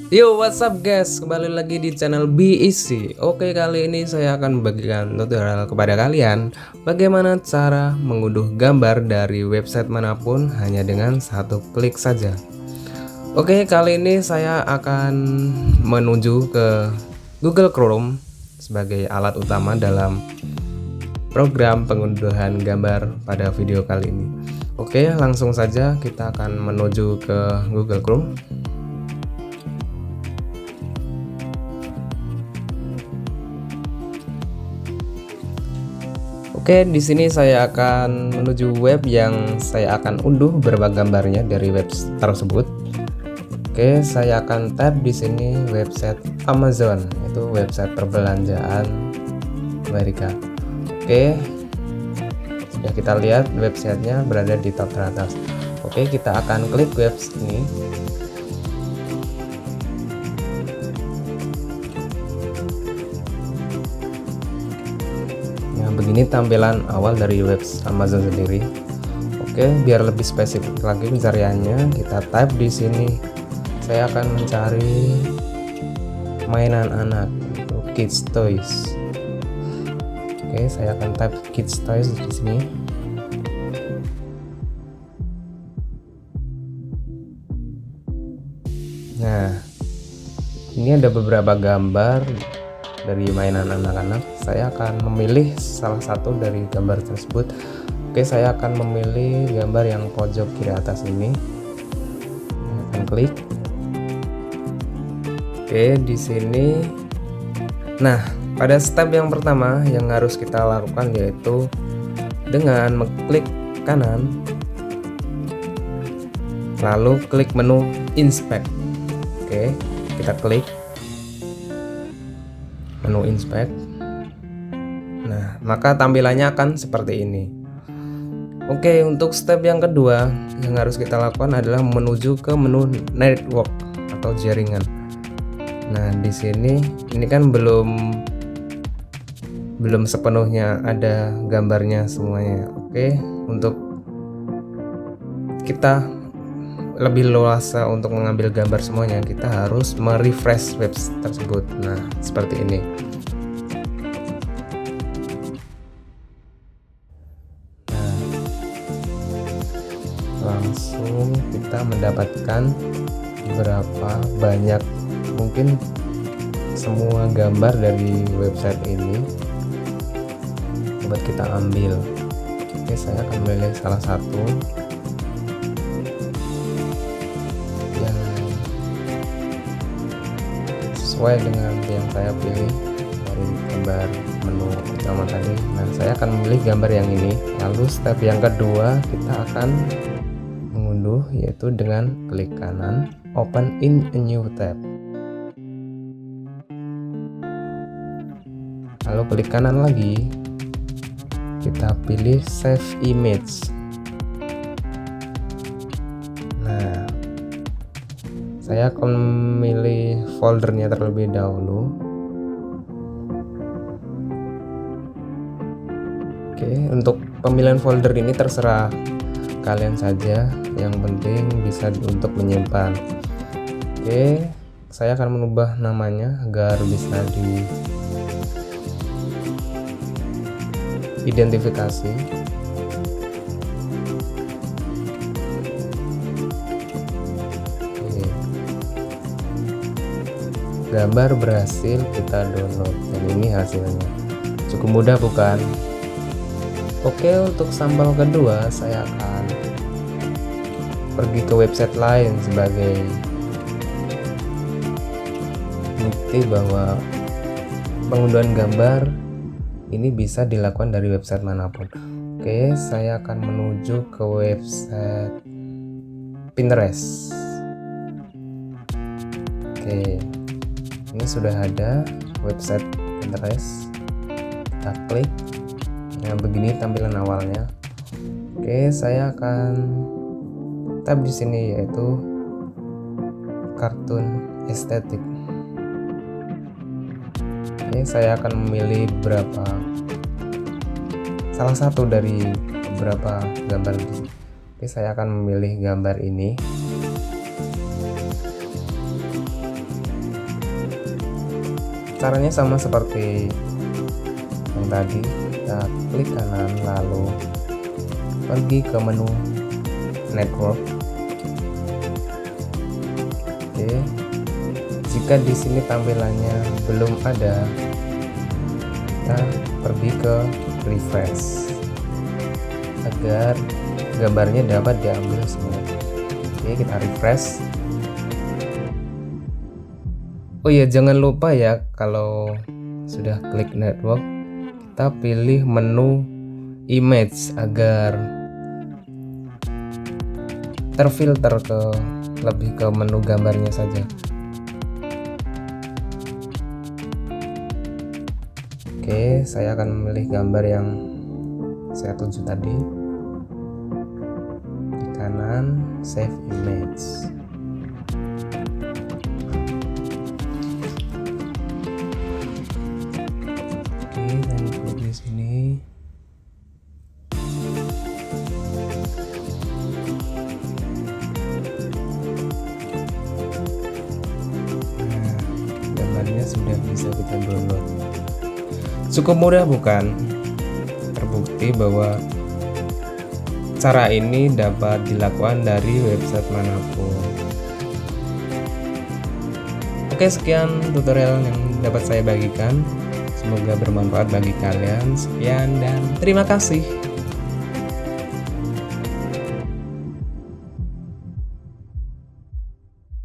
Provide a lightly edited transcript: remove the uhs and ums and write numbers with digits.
Yo, what's up guys? Kembali lagi di channel BEC. Oke, kali ini saya akan membagikan tutorial kepada kalian bagaimana cara mengunduh gambar dari website manapun hanya dengan satu klik saja. Oke, kali ini saya akan menuju ke Google Chrome sebagai alat utama dalam program pengunduhan gambar pada video kali ini. Oke, langsung saja kita akan menuju ke Google Chrome. Oke, di sini saya akan menuju web yang saya akan unduh beberapa gambarnya dari web tersebut. Oke, saya akan tab di sini website Amazon, itu website perbelanjaan Amerika. Oke, sudah kita lihat websitenya berada di tab teratas. Oke, kita akan klik web ini. Begini tampilan awal dari web Amazon sendiri. Oke, biar lebih spesifik lagi pencariannya, kita type di sini. Saya akan mencari mainan anak, itu kids toys. Oke, saya akan type kids toys di sini. Nah, ini ada beberapa gambar dari mainan anak-anak. Saya akan memilih salah satu dari gambar tersebut. Oke, saya akan memilih gambar yang pojok kiri atas ini. Saya akan klik. Oke, di sini. Nah, pada step yang pertama yang harus kita lakukan yaitu dengan mengklik kanan, lalu klik menu Inspect. Oke, kita klik menu Inspect. Nah, maka tampilannya akan seperti ini. Oke, untuk step yang kedua yang harus kita lakukan adalah menuju ke menu Network atau jaringan. Nah, di sini ini kan belum sepenuhnya ada gambarnya semuanya. Oke, untuk kita lebih luasa untuk mengambil gambar semuanya, kita harus merefresh web tersebut. Nah, seperti ini. Nah, langsung kita mendapatkan berapa banyak, mungkin semua gambar dari website ini dapat kita ambil. Oke, saya akan memilih salah satu sesuai dengan yang saya pilih dari gambar menu utama tadi. Nah, saya akan memilih gambar yang ini. Lalu step yang kedua kita akan mengunduh, yaitu dengan klik kanan open in a new tab, lalu klik kanan lagi, kita pilih save image. Nah, saya akan memilih foldernya terlebih dahulu. Oke, untuk pemilihan folder ini terserah kalian saja, yang penting bisa untuk menyimpan. Oke, saya akan mengubah namanya agar bisa diidentifikasi. Gambar berhasil kita download, dan ini hasilnya. Cukup mudah bukan? Oke, untuk sampel kedua saya akan pergi ke website lain sebagai bukti bahwa pengunduhan gambar ini bisa dilakukan dari website manapun. Oke, saya akan menuju ke website Pinterest. Oke, ini sudah ada website Pinterest. Kita klik. Nah, begini tampilan awalnya. Oke, saya akan tab di sini yaitu kartun estetik. Oke, saya akan memilih salah satu dari beberapa gambar. Oke, saya akan memilih gambar ini. Caranya sama seperti yang tadi, kita klik kanan lalu pergi ke menu network. Oke, jika di sini tampilannya belum ada, kita pergi ke refresh agar gambarnya dapat diambil semua. Oke, kita refresh. Oh ya, jangan lupa ya, kalau sudah klik network, kita pilih menu image agar terfilter lebih ke menu gambarnya saja. Oke, saya akan memilih gambar yang saya tuju tadi. Di kanan, save image. Dan klik di sini. Nah, gambarnya sudah bisa kita download. Cukup mudah bukan? Terbukti bahwa cara ini dapat dilakukan dari website manapun. Oke, sekian tutorial yang dapat saya bagikan. Semoga bermanfaat bagi kalian. Sekian dan terima kasih.